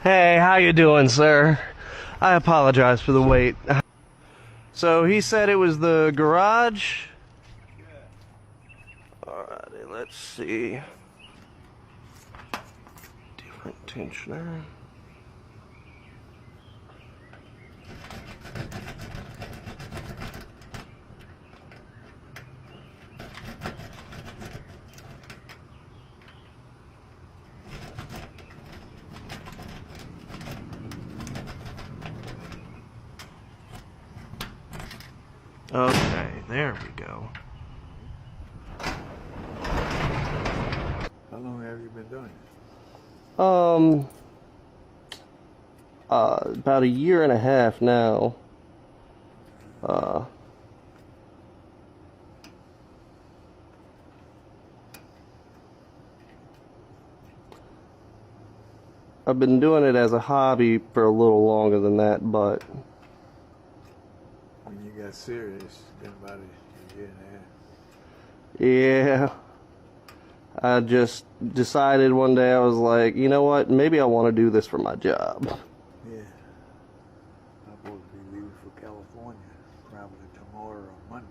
Hey, how you doing, sir? I apologize for the wait. So he said it was the garage? Alrighty, let's see. Different tensioner. Okay, there we go. How long have you been doing it? About a year and a half now. I've been doing it as a hobby for a little longer than that, but When you got serious, it's been about a year and a half. yeah, I just decided one day I was like, you know what, maybe I want to do this for my job. Yeah. I'm supposed to be leaving for California probably tomorrow or Monday.